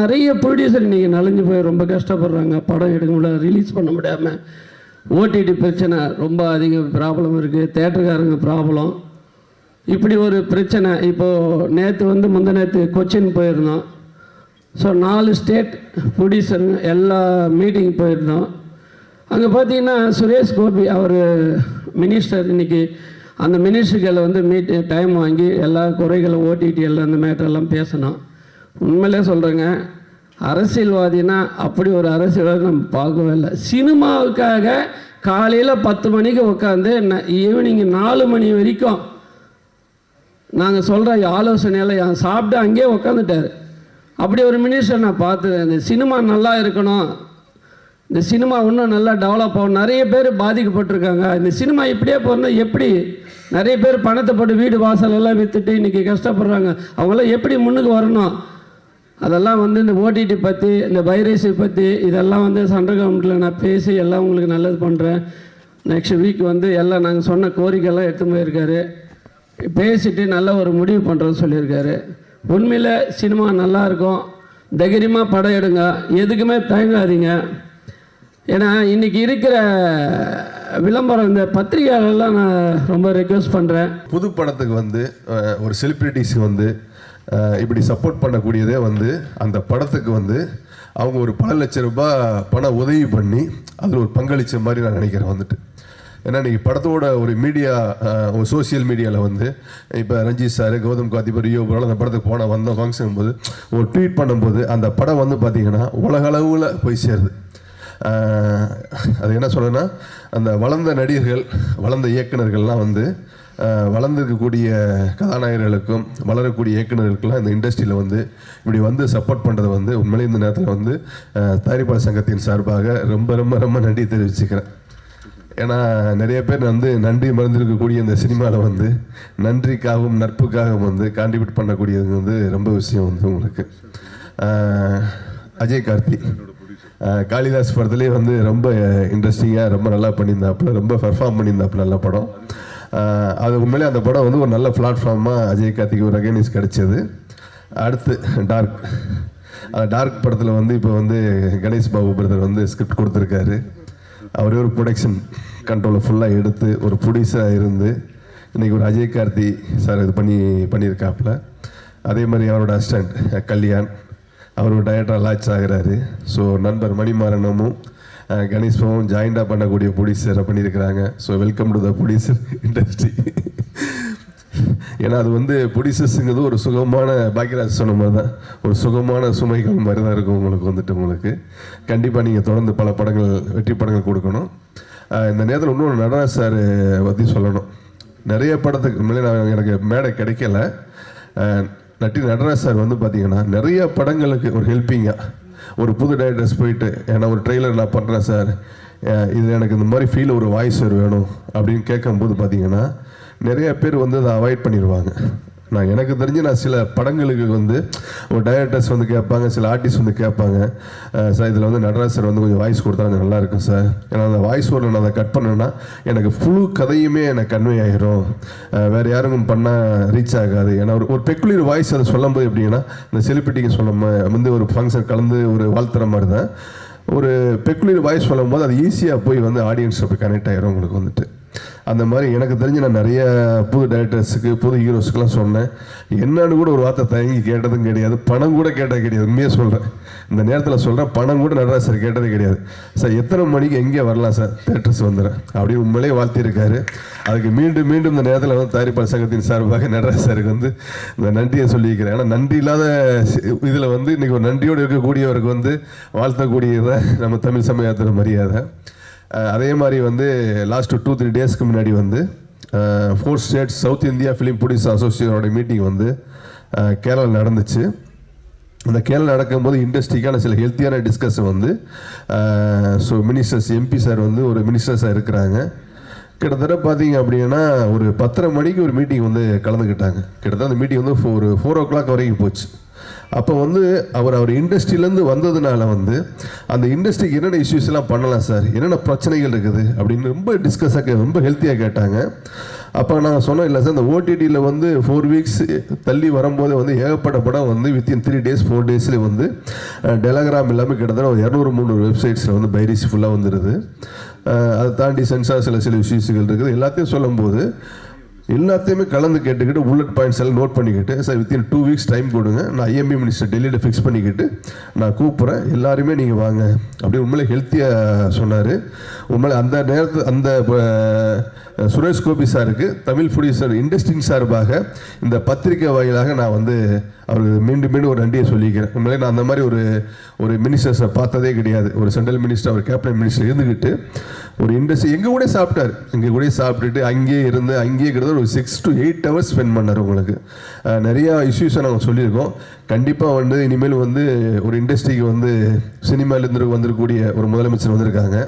நிறைய ப்ரொடியூசர் இன்றைக்கி நலிஞ்சு போய் ரொம்ப கஷ்டப்படுறாங்க. படம் எடுக்க முடியல, ரிலீஸ் பண்ண முடியாமல். ஓடிடி பிரச்சனை ரொம்ப அதிக ப்ராப்ளம் இருக்குது. தேட்டருக்காரங்க ப்ராப்ளம். இப்படி ஒரு பிரச்சனை. இப்போது நேற்று முந்தினேற்று கொச்சின் போயிருந்தோம். ஸோ 4 ஸ்டேட் ப்ரொடியூசருங்க எல்லா மீட்டிங் போயிருந்தோம். அங்கே பார்த்தீங்கன்னா சுரேஷ் கோபி அவர் மினிஸ்டர் இன்றைக்கி அந்த மினிஸ்டர்களை டைம் வாங்கி எல்லா குறைகளை ஓடிடி எல்லாம் அந்த மேட்டரெல்லாம் பேசணும். உண்மையிலே சொல்கிறேங்க, அரசியல்வாதினா அப்படி ஒரு அரசியல்வாதி நம்ம பார்க்கவே இல்லை. சினிமாவுக்காக காலையில் 10 மணிக்கு உட்காந்து ஈவினிங் 4 மணி வரைக்கும் நாங்கள் சொல்கிற ஆலோசனையெல்லாம் சாப்பிட்டு அங்கேயே உட்காந்துட்டார். அப்படி ஒரு மினிஸ்டர் நான் பார்த்தது. இந்த சினிமா நல்லா இருக்கணும், இந்த சினிமா இன்னும் நல்லா டெவலப் ஆகும். நிறைய பேர் பாதிக்கப்பட்டிருக்காங்க. இந்த சினிமா இப்படியே போகிறோன்னா எப்படி? நிறைய பேர் பணத்தை போட்டு வீடு வாசலெல்லாம் விற்றுட்டு இன்றைக்கி கஷ்டப்படுறாங்க. அவங்களாம் எப்படி முன்னுக்கு வரணும்? அதெல்லாம் இந்த ஓடிடி பற்றி, இந்த வைரஸை பற்றி இதெல்லாம் சென்ட்ரல் கவர்மெண்ட்டில் நான் பேசி எல்லாம் உங்களுக்கு நல்லது பண்ணுறேன். நெக்ஸ்ட் வீக் எல்லாம் நாங்கள் சொன்ன கோரிக்கையெல்லாம் எடுத்து போயிருக்காரு. பேசிட்டு நல்ல ஒரு முடிவு பண்ணுறோன்னு சொல்லியிருக்காரு. உண்மையில் சினிமா நல்லாயிருக்கும். தைரியமாக படம் எடுங்க, எதுக்குமே தயங்காதீங்க. ஏன்னா இன்றைக்கி இருக்கிற விளம்பரம் இந்த பத்திரிகையாளர்லாம் நான் ரொம்ப ரெக்வெஸ்ட் பண்ணுறேன். புது படத்துக்கு ஒரு செலிப்ரிட்டிஸ்க்கு இப்படி சப்போர்ட் பண்ணக்கூடியதே அந்த படத்துக்கு அவங்க ஒரு பல லட்சம் ரூபாய் பண உதவி பண்ணி அதில் ஒரு பங்களித்த மாதிரி நான் நினைக்கிறேன். ஏன்னா இன்றைக்கி படத்தோட ஒரு மீடியா, ஒரு சோசியல் மீடியாவில் இப்போ ரஞ்சித் சார், கௌதம் கார்த்திக், ரியோ அந்த படத்துக்கு வந்தோம் ஃபங்க்ஷன் போது ஒரு ட்வீட் பண்ணும்போது அந்த படம் பார்த்திங்கன்னா உலக அளவில் போய் சேருது. அது என்ன சொல்லுன்னா, அந்த வளர்ந்த நடிகர்கள், வளர்ந்த இயக்குநர்கள்லாம் வளர்ந்துருக்கக்கூடிய கதாநாயகர்களுக்கும் வளரக்கூடிய இயக்குநர்களுக்கெல்லாம் இந்த இண்டஸ்ட்ரியில் இப்படி சப்போர்ட் பண்ணுறது உண்மையிலே இந்த நேரத்தில் தயாரிப்பாளர் சங்கத்தின் சார்பாக ரொம்ப ரொம்ப ரொம்ப நன்றி தெரிவிச்சுக்கிறேன். ஏன்னா நிறைய பேர் நன்றி மறந்துருக்கக்கூடிய இந்த சினிமாவில் நன்றிக்காகவும் நட்புக்காகவும் கான்ட்ரிபியூட் பண்ணக்கூடியது ரொம்ப விஷயம் உங்களுக்கு. அஜய் கார்த்தி காளிதாஸ் படத்துலேயே ரொம்ப இன்ட்ரெஸ்டிங்காக ரொம்ப நல்லா பண்ணியிருந்தாப்புல, ரொம்ப பெர்ஃபார்ம் பண்ணியிருந்தாப்புல. நல்ல படம். அது உண்மையிலே அந்த படம் ஒரு நல்ல பிளாட்ஃபார்மாக அஜய் கார்த்திக்கு ஒரு ரெகக்னைஸ் கிடைச்சது. அடுத்து டார்க். அந்த டார்க் படத்தில் இப்போ கணேஷ் பாபு பிரதர் ஸ்கிரிப்ட் கொடுத்துருக்காரு. அவரே ஒரு ப்ரொடக்ஷன் கண்ட்ரோலை ஃபுல்லாக எடுத்து ஒரு ப்ரொடியூசராக இருந்து இன்றைக்கி ஒரு அஜய் கார்த்தி சார் இது பண்ணியிருக்காப்புல. அதே மாதிரி அவரோட அசிஸ்டண்ட் கல்யாண் அவர் ஒரு டைரக்டராக லான்ச் ஆகிறாரு. ஸோ நண்பர் மணிமாறனமும் கணேஷ் பாபும் ஜாயிண்டாக பண்ணக்கூடிய ப்ரொடியூசரை பண்ணியிருக்கிறாங்க. So welcome to the producer industry. ஏன்னா அது ப்ரொடியூசர்ஸுங்கிறது ஒரு சுகமான, பாக்கியராஜ் சொன்ன மாதிரி தான், ஒரு சுகமான சுமைகள் மாதிரி தான் இருக்கும் உங்களுக்கு. கண்டிப்பாக நீங்கள் தொடர்ந்து பல படங்கள், வெற்றி படங்கள் கொடுக்கணும். இந்த நேரத்தில் இன்னொரு நடராஜ் சார் பற்றி சொல்லணும். நிறைய படத்துக்கு முன்னாடி எனக்கு மேடை கிடைக்கல. நடராஜ் சார் பார்த்தீங்கன்னா நிறைய படங்களுக்கு ஒரு ஹெல்ப்பிங்காக ஒரு புது டைரக்டர்ஸ் போயிட்டு, ஏன்னா ஒரு ட்ரெய்லர் நான் பண்ணுறேன் சார், இது எனக்கு இந்த மாதிரி ஃபீல் ஒரு வாய்ஸ் வேணும் அப்படின்னு கேட்கும்போது பார்த்தீங்கன்னா நிறைய பேர் அதை அவாய்ட் பண்ணிடுவாங்க. எனக்கு தெரிஞ்சு நான் சில படங்களுக்கு ஒரு டைரக்டர்ஸ் கேட்பாங்க, சில ஆர்டிஸ்ட் கேட்பாங்க, சார் இதில் நடராஜ் சார் கொஞ்சம் வாய்ஸ் கொடுத்தா கொஞ்சம் நல்லா இருக்கும் சார். ஏன்னா அந்த வாய்ஸ் ஓட நான் அதை கட் பண்ணேன்னா எனக்கு ஃபுல் கதையுமே எனக்கு கன்வே ஆகிரும், வேறு யாரும் பண்ணால் ரீச் ஆகாது. ஏன்னா ஒரு பெக்குலர் வாய்ஸ் அதை சொல்லும் போது எப்படின்னா, இந்த செலிபிரிட்டிக்கு சொல்லும் ஒரு ஃபங்க்ஷன் கலந்து ஒரு வாழ்த்துற மாதிரி தான் ஒரு பெக்குலர் வாய்ஸ் சொல்லும் போது அது ஈஸியாக போய் ஆடியன்ஸ் போய் கனெக்ட் ஆகிரும் உங்களுக்கு. அந்த மாதிரி எனக்கு தெரிஞ்சு நான் நிறைய புது டைரக்டர்ஸுக்கு, புது ஹீரோஸுக்கெல்லாம் சொன்னேன். என்னன்னு கூட ஒரு வார்த்தை தயங்கி கேட்டதும் கிடையாது, பணம் கூட கேட்டது கிடையாது. உண்மையாக சொல்கிறேன், இந்த நேரத்தில் சொல்கிறேன், பணம் கூட நடராஜ் சார் கேட்டதே கிடையாது. சார் எத்தனை மணிக்கு எங்கே வரலாம் சார், தேட்டர்ஸ் வந்துடுறேன் அப்படின்னு உண்மையிலே வாழ்த்தியிருக்காரு. அதுக்கு மீண்டும் மீண்டும் இந்த நேரத்தில் தயாரிப்பாளர் சங்கத்தின் சார்பாக நடராஜ் சாருக்கு இந்த நன்றியை சொல்லியிருக்கிறேன். ஏன்னா நன்றி இல்லாத இதில் இன்றைக்கி ஒரு நன்றியோடு இருக்கக்கூடியவருக்கு வாழ்த்தக்கூடியதை நம்ம தமிழ் சமயத்தில் மரியாதை. அதே மாதிரி லாஸ்ட் 2-3 டேஸ்க்கு முன்னாடி 4 states south India film producer அசோசியேஷனோட மீட்டிங் கேரளா நடந்துச்சு. அந்த கேரளா நடக்கும்போது இண்டஸ்ட்ரிக்கான சில ஹெல்த்தியான discussion so ministers, MP sir ஒரு மினிஸ்டர்ஸாக இருக்கிறாங்க. கிட்டத்தட்ட பார்த்தீங்க அப்படின்னா ஒரு 10:30 மணிக்கு ஒரு மீட்டிங் கலந்துக்கிட்டாங்க. கிட்டத்தட்ட அந்த மீட்டிங் ஒரு 4 o'clock வரைக்கும் போச்சு. அப்போ அவர் இண்டஸ்ட்ரியிலேருந்து வந்ததுனால அந்த இண்டஸ்ட்ரிக்கு என்னென்ன இஷ்யூஸ் எல்லாம் பண்ணலாம் சார், என்னென்ன பிரச்சனைகள் இருக்குது அப்படின்னு ரொம்ப டிஸ்கஸாக ரொம்ப ஹெல்த்தியாக கேட்டாங்க. அப்போ நான் சொன்னேன் இல்லை சார் இந்த ஓடிடியில் வந்து 4 வீக்ஸ் தள்ளி வரும்போது வந்து ஏகப்பட்ட படம் வந்து வித்தின் 3 days 4 daysலேயே வந்து டெலகிராம் எல்லாமே கிட்டத்தட்ட 200-300 வெப்சைட்ஸில் வந்து பைரிஸ் ஃபுல்லாக வந்துடுது. அதை தாண்டி சென்சார் சில இஷ்யூஸுகள் இருக்குது. எல்லாத்தையும் சொல்லும்போது எல்லாத்தையுமே கலந்து கேட்டுக்கிட்டு புல்லட் பாயிண்ட்ஸ் எல்லாம் நோட் பண்ணிக்கிட்டு சார் வித்தின் 2 weeks டைம் கொடுங்க, நான் ஐஎம்பி மினிஸ்டர் டெல்லியில் ஃபிக்ஸ் பண்ணிக்கிட்டு நான் கூப்பிட்றேன், எல்லாருமே நீங்கள் வாங்க அப்படி உண்மையிலே ஹெல்த்தியாக சொன்னார். உண்மையிலே அந்த நேரத்தில் அந்த சுரேஷ் கோபி சாருக்கு தமிழ் ப்ரொடியூசர் இண்டஸ்ட்ரியின் சார்பாக இந்த பத்திரிக்கை வாயிலாக நான் வந்து அவருக்கு மீண்டும் ஒரு நன்றியை சொல்லிக்கிறேன். உண்மையிலே நான் அந்த மாதிரி ஒரு மினிஸ்டர்ஸை பார்த்ததே கிடையாது. ஒரு சென்ட்ரல் மினிஸ்டர், ஒரு கேபினட் மினிஸ்டர் இருந்துக்கிட்டு ஒரு இண்டஸ்ட்ரி எங்கள் கூட சாப்பிட்டார், எங்கள் கூட சாப்பிட்டுட்டு அங்கேயே இருந்து அங்கேயே கிட்டத்தட்ட ஒரு 6 to 8 hours ஸ்பெண்ட் பண்ணார். உங்களுக்கு நிறையா இஷ்யூஸை நாங்கள் சொல்லியிருக்கோம். கண்டிப்பாக வந்து இனிமேல் வந்து ஒரு இண்டஸ்ட்ரிக்கு வந்து சினிமாலேருந்து வந்திருக்கக்கூடிய ஒரு முதலமைச்சர் வந்திருக்காங்க.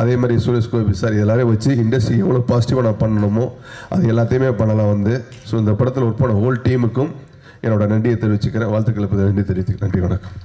அதே மாதிரி சுரேஷ் கோபி சார் எல்லாரையும் வச்சு இண்டஸ்ட்ரி எவ்வளோ பாசிட்டிவாக நான் பண்ணணுமோ அது எல்லாத்தையுமே பண்ணலாம் வந்து. ஸோ இந்த படத்தில் ஒர்க் பண்ண ஹோல் டீமுக்கும் என்னோட நன்றியை தெரிவிச்சுக்கிறேன், வாழ்த்துக்களை நன்றி தெரிவித்துக்கிறேன். நன்றி, வணக்கம்.